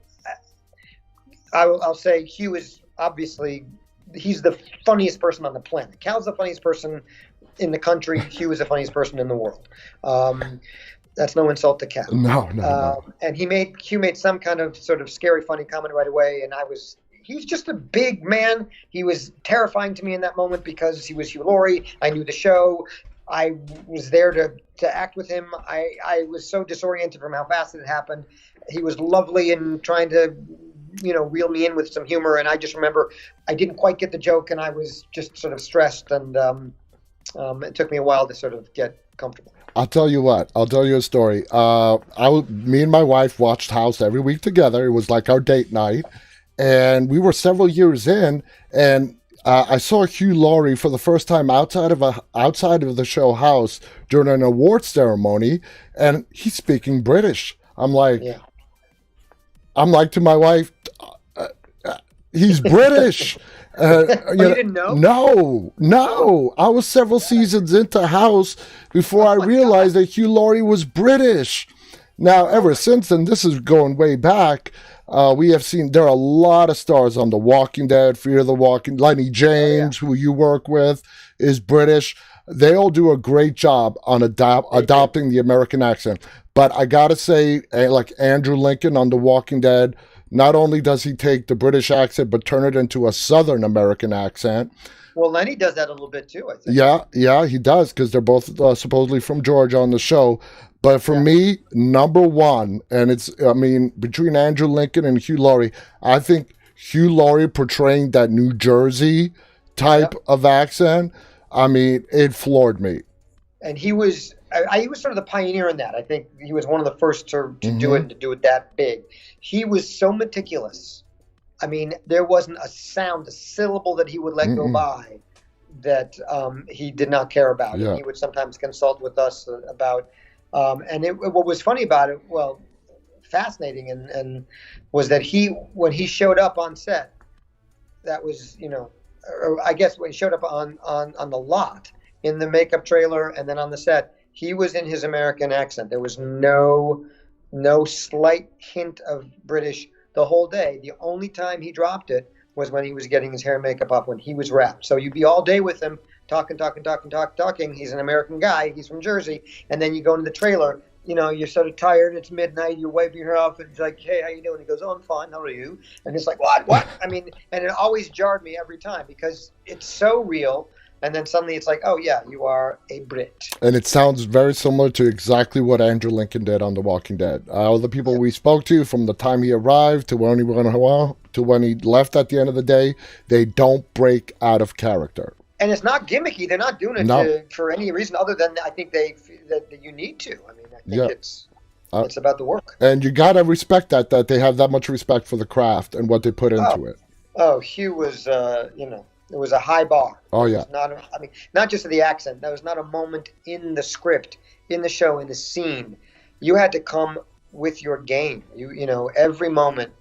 I'll say Hugh is obviously he's the funniest person on the planet. Cal's the funniest person in the country. Hugh is the funniest person in the world. That's no insult to Cal. No. And Hugh made some kind of sort of scary, funny comment right away, and he was just a big man. He was terrifying to me in that moment because he was Hugh Laurie. I knew the show. I was there to act with him. I was so disoriented from how fast it happened. He was lovely and trying to, reel me in with some humor. And I just remember I didn't quite get the joke, and I was just sort of stressed. And it took me a while to sort of get comfortable. I'll tell you what. I'll tell you a story. Me and my wife watched House every week together. It was like our date night. And we were several years in, and I saw Hugh Laurie for the first time outside of the show House during an award ceremony, and he's speaking British. I'm like to my wife, he's British. You didn't know? No. I was several seasons into House before I realized that Hugh Laurie was British. Now, ever since then, this is going way back. We have seen there are a lot of stars on The Walking Dead, Fear the Walking. Lenny James, who you work with, is British. They all do a great job on adopting the American accent. But I gotta say, like Andrew Lincoln on The Walking Dead, not only does he take the British accent, but turn it into a Southern American accent. Well, Lenny does that a little bit too, I think. Yeah, he does, because they're both supposedly from Georgia on the show. But for me, number one, and between Andrew Lincoln and Hugh Laurie, I think Hugh Laurie portraying that New Jersey type of accent, it floored me. And he was sort of the pioneer in that. I think he was one of the first to do it and to do it that big. He was so meticulous. There wasn't a sound, a syllable that he would let go by that he did not care about. Yeah. And he would sometimes consult with us about. What was funny about it, fascinating, and was that when he showed up on set, that was, or I guess when he showed up on the lot in the makeup trailer and then on the set, he was in his American accent. There was no slight hint of British the whole day. The only time he dropped it was when he was getting his hair and makeup up, when he was wrapped. So you'd be all day with him, talking. He's an American guy. He's from Jersey. And then you go into the trailer, you're sort of tired. It's midnight. You're wiping your hair off. And it's like, hey, how you doing? He goes, oh, I'm fine. How are you? And it's like, what? And it always jarred me every time because it's so real. And then suddenly it's like, oh, yeah, you are a Brit. And it sounds very similar to exactly what Andrew Lincoln did on The Walking Dead. All the people we spoke to, from the time he arrived to when he left at the end of the day, they don't break out of character. And it's not gimmicky. They're not doing it for any reason other than I think that you need to. I think it's about the work. And you got to respect that they have that much respect for the craft and what they put into it. Oh, Hugh was, it was a high bar. Oh, yeah. Not just the accent. There was not a moment in the script, in the show, in the scene. You had to come with your game. Every moment.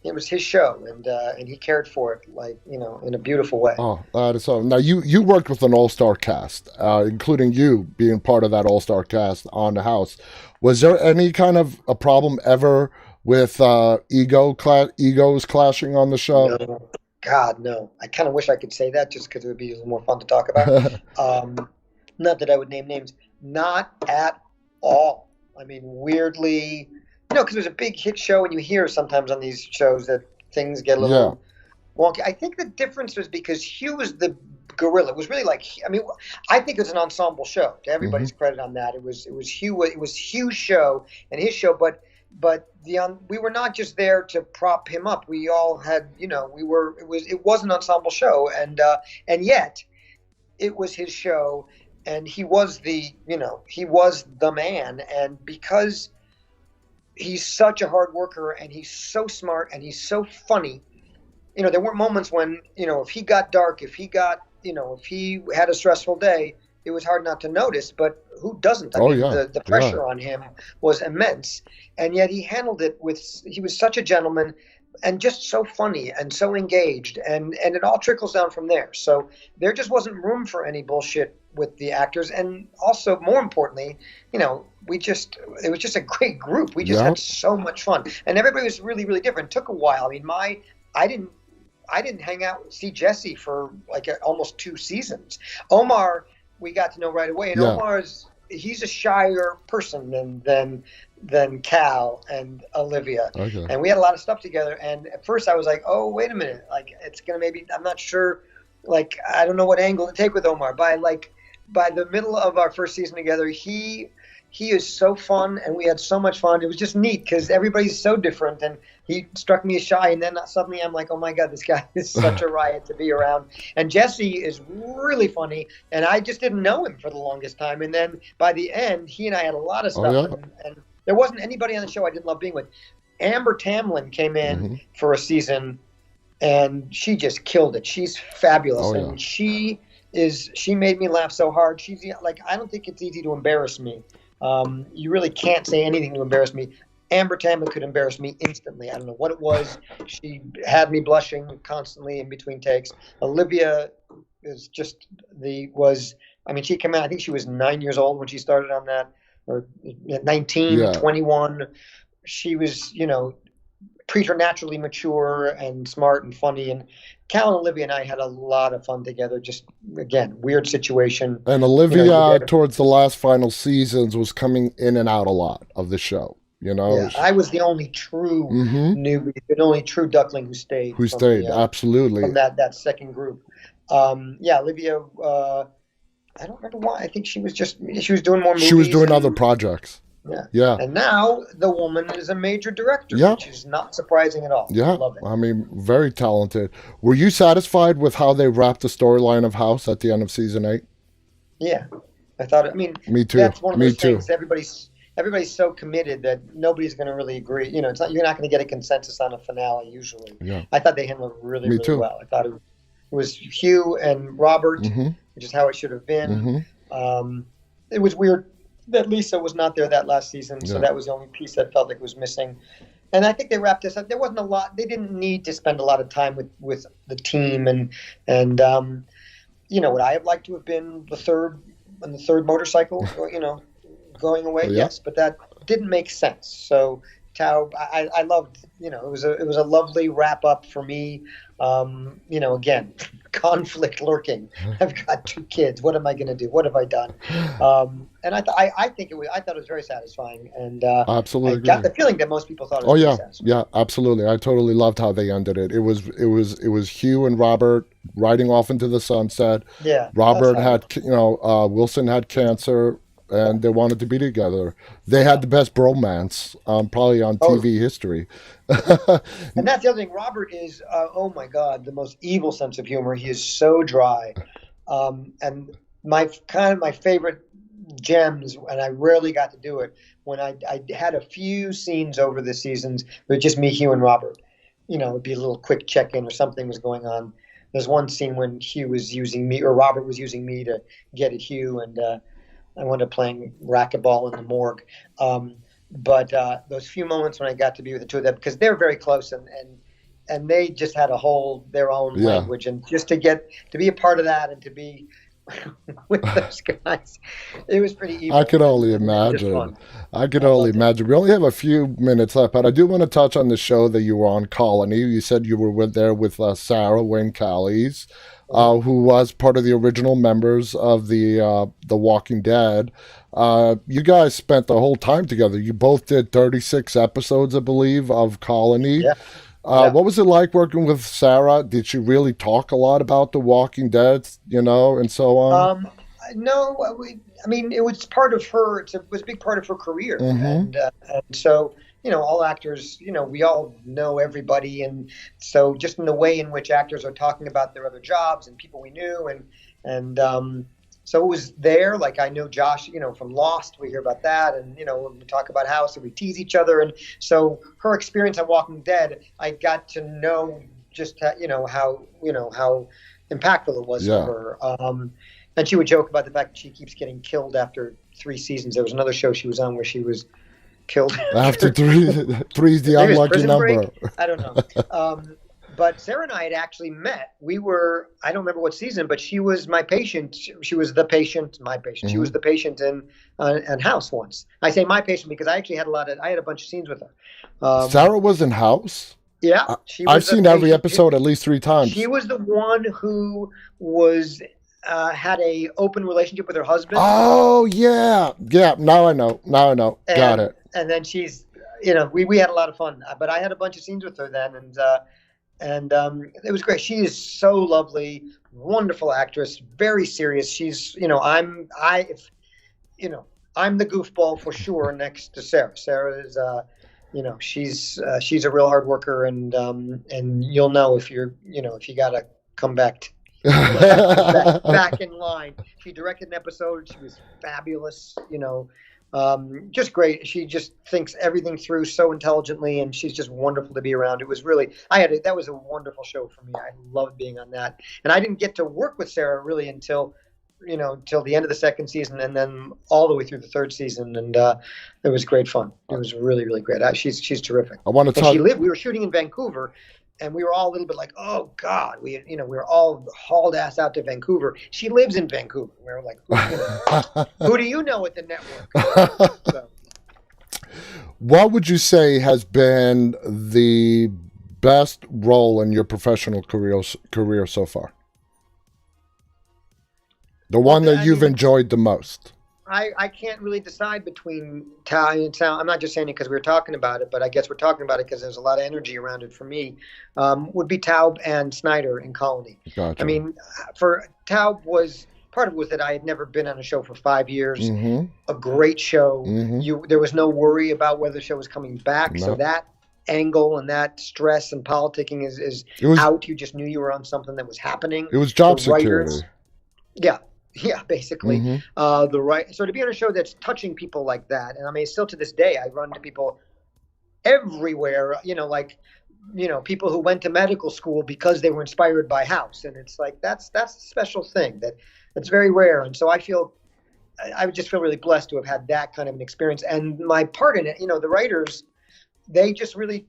It was his show, and he cared for it, in a beautiful way. Oh, that is so. Now, you worked with an all-star cast, including you being part of that all-star cast on The House. Was there any kind of a problem ever with egos clashing on the show? No. God, no. I kind of wish I could say that just because it would be a little more fun to talk about. Not that I would name names. Not at all. Weirdly, because it was a big hit show, and you hear sometimes on these shows that things get a little wonky. I think the difference was because Hugh was the gorilla. It was really I think it's an ensemble show. To everybody's credit on that, it was Hugh. It was Hugh's show and his show, but we were not just there to prop him up. We all had, it was an ensemble show, and yet it was his show, and he was the man, and because he's such a hard worker, and he's so smart, and he's so funny, there weren't moments when, if he got dark, if he had a stressful day, it was hard not to notice, but who doesn't? The pressure on him was immense, and yet he handled it he was such a gentleman and just so funny and so engaged, and it all trickles down from there. So there just wasn't room for any bullshit with the actors, and also, more importantly, it was just a great group. We just had so much fun, and everybody was really, really different. It took a while. I didn't see Jesse for like almost 2 seasons. Omar, we got to know right away, and he's a shyer person than Cal and Olivia. Okay. And we had a lot of stuff together. And at first I was like, oh, wait a minute. Like, it's going to I'm not sure. Like, I don't know what angle to take with Omar. By the middle of our first season together, he is so fun, and we had so much fun. It was just neat because everybody's so different, and he struck me as shy, and then suddenly I'm like, oh my God, this guy is such a riot to be around. And Jesse is really funny, and I just didn't know him for the longest time. And then by the end, he and I had a lot of stuff, and there wasn't anybody on the show I didn't love being with. Amber Tamlin came in for a season, and she just killed it. She's fabulous, and she made me laugh so hard. She's like, I don't think it's easy to embarrass me. You really can't say anything to embarrass me. Amber Tamlin could embarrass me instantly. I don't know what it was. She had me blushing constantly in between takes. Olivia is just she came out, I think she was 9 years old when she started on that, or 19, 21. She was, preternaturally mature and smart and funny. And Cal and Olivia and I had a lot of fun together. Just, again, weird situation. And Olivia, towards the last final seasons, was coming in and out a lot of the show. Yeah, I was the only true newbie, the only true duckling who stayed. Absolutely. From that second group. Olivia, I don't remember why. I think she was doing more movies. She was doing other projects. Yeah. And now the woman is a major director, which is not surprising at all. Yeah. I love it. I mean, very talented. Were you satisfied with how they wrapped the storyline of House at the end of season 8? Yeah. I thought, me too. That's one of those things. Everybody's so committed that nobody's going to really agree. You're not going to get a consensus on a finale usually. Yeah. I thought they handled it really, really well. I thought it was Hugh and Robert, which is how it should have been. It was weird that Lisa was not there that last season, so that was the only piece that felt like was missing. And I think they wrapped this up. There wasn't a lot. They didn't need to spend a lot of time with the team, and would I have liked to have been the third motorcycle, going away? Yes, but that didn't make sense. So Tao, I loved. It was a lovely wrap up for me. Again, conflict lurking. I've got 2 kids. What am I going to do? What have I done? And I thought it was very satisfying, and absolutely, I got the feeling that most people thought it was very satisfying. Yeah, absolutely. I totally loved how they ended it. It was Hugh and Robert riding off into the sunset. Yeah, Robert had Wilson had cancer, and they wanted to be together. They had the best bromance, probably on TV history. And that's the other thing. Robert is, oh my God, the most evil sense of humor. He is so dry. And my favorite gems, and I rarely got to do it, when I had a few scenes over the seasons with just me, Hugh, and Robert. It'd be a little quick check-in or something was going on. There's one scene when Hugh was using me, or Robert was using me to get at Hugh, and I wound up playing racquetball in the morgue. But those few moments when I got to be with the two of them, because they're very close, and they just had their own language, and just to be a part of that and to be with those guys, it was pretty evil. I could only imagine. We only have a few minutes left, but I do want to touch on the show that you were on, Colony. You said you were there with Sarah Wayne Callies, who was part of the original members of the Walking Dead. You guys spent the whole time together. You both did 36 episodes, I believe, of Colony. Yeah. What was it like working with Sarah? Did she really talk a lot about The Walking Dead, and so on? No, it was part of her. It was a big part of her career, and so all actors, we all know everybody, and so just in the way in which actors are talking about their other jobs and people we knew, and so it was there. Like, I know Josh, from Lost, we hear about that, and when we talk about House, and we tease each other, and so her experience on Walking Dead, I got to know just how impactful it was for her. And she would joke about the fact that she keeps getting killed after 3 seasons. There was another show she was on where she was killed after three's the unlucky number. I don't know. But Sarah and I had actually met. I don't remember what season, but she was my patient. She was the patient, my patient. She was the patient in House once. I say my patient because I actually had I had a bunch of scenes with her. Sarah was in House? Yeah, I've seen every episode at least 3 times. She was the one who was had a open relationship with her husband. Oh yeah. Now I know. Got it. And then she's, we had a lot of fun. But I had a bunch of scenes with her then, and it was great. She is so lovely, wonderful actress, very serious. She's, I'm the goofball for sure next to Sarah. Sarah is, she's a real hard worker, and you'll know if you got to come back back in line. She directed an episode. She was fabulous, just great. She just thinks everything through so intelligently, and she's just wonderful to be around. It was really, that was a wonderful show for me. I loved being on that. And I didn't get to work with Sarah really until the end of the second season, and then all the way through the third season. And it was great fun. It was really, really great. She's terrific. I want to talk. We were shooting in Vancouver, and we were all a little bit like, oh God, we were all hauled ass out to Vancouver. She lives in Vancouver. We were like, who do you know at the network? So. What would you say has been the best role in your professional career so far? The one that you've enjoyed the most. I can't really decide between Tao and Tao. I'm not just saying it because we were talking about it, but I guess we're talking about it because there's a lot of energy around it for me. Would be Taub and Snyder in Colony. Gotcha. I mean, for Taub part of it was that I had never been on a show for 5 years. Mm-hmm. A great show. Mm-hmm. There was no worry about whether the show was coming back. No. So that angle and that stress and politicking is out. You just knew you were on something that was happening. It was job security. Yeah, basically. Mm-hmm. So to be on a show that's touching people like that, and I mean, still to this day, I run into people everywhere, people who went to medical school because they were inspired by House. And it's like, that's a special thing that's very rare. And so I just feel really blessed to have had that kind of an experience. And my part in it, the writers, they just really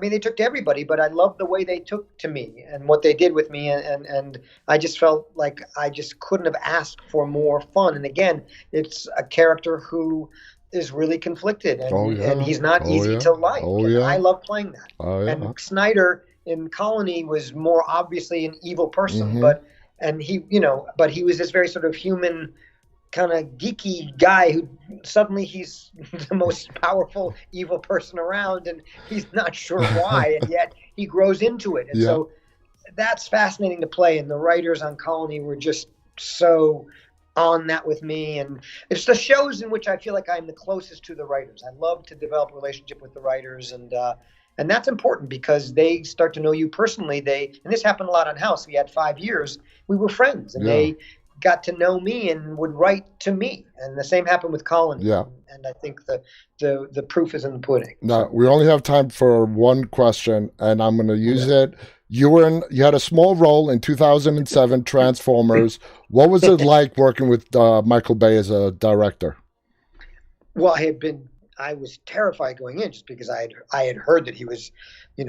they took to everybody, but I love the way they took to me and what they did with me. And I just felt like I just couldn't have asked for more fun. And again, it's a character who is really conflicted and he's not easy to like. I love playing that. And Snyder in Colony was more obviously an evil person, but he was this very sort of human, kind of geeky guy who suddenly he's the most powerful evil person around, and he's not sure why, and yet he grows into it. And so that's fascinating to play, and the writers on Colony were just so on that with me. And it's the shows in which I feel like I'm the closest to the writers. I love to develop a relationship with the writers, and that's important because they start to know you personally. And this happened a lot on House. We had 5 years. We were friends, and they got to know me and would write to me, and the same happened with Colin. And I think the proof is in the pudding. Now we only have time for one question, and I'm going to use it. You had a small role in 2007 Transformers. What was it like working with Michael Bay as a director? Well, I was terrified going in just because I had heard that he was,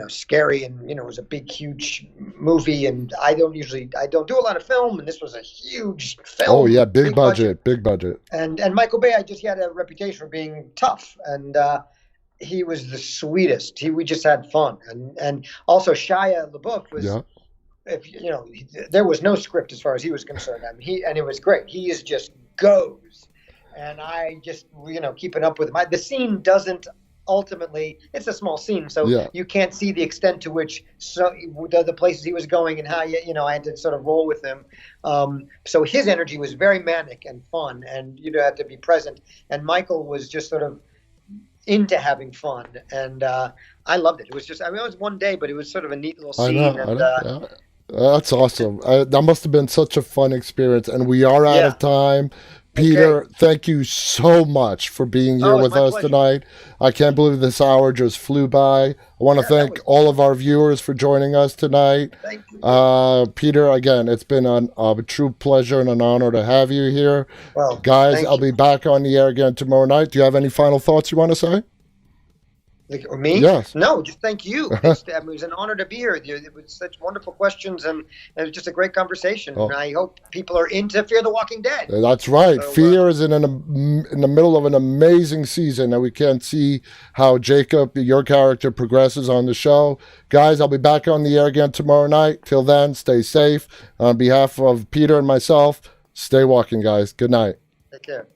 scary, and it was a big, huge movie, and I don't do a lot of film, and this was a huge film. Oh yeah, big budget. And Michael Bay, he had a reputation for being tough, and he was the sweetest. We just had fun, and also Shia LaBeouf was. Yeah. There was no script as far as he was concerned. I mean, and it was great. He is just goes. And I just, keeping up with him. The scene doesn't ultimately, it's a small scene, so you can't see the extent to which the places he was going and how, I had to sort of roll with him. So his energy was very manic and fun, and you'd have to be present. And Michael was just sort of into having fun, and I loved it. It was just, it was one day, but it was sort of a neat little scene. I know. That's awesome. That must have been such a fun experience, and we are out of time. Peter, thank you so much for being here with us tonight. I can't believe this hour just flew by. I want to thank all of our viewers for joining us tonight. Thank you. Peter, again, it's been a true pleasure and an honor to have you here. Well, guys, I'll be back on the air again tomorrow night. Do you have any final thoughts you want to say? Like, or me? Yes. No, just thank you. It was an honor to be here. It was such wonderful questions, and it was just a great conversation. Oh. And I hope people are into Fear the Walking Dead. That's right. So, Fear is in the middle of an amazing season, and we can't see how Jacob, your character, progresses on the show. Guys, I'll be back on the air again tomorrow night. Till then, stay safe. On behalf of Peter and myself, stay walking, guys. Good night. Take care.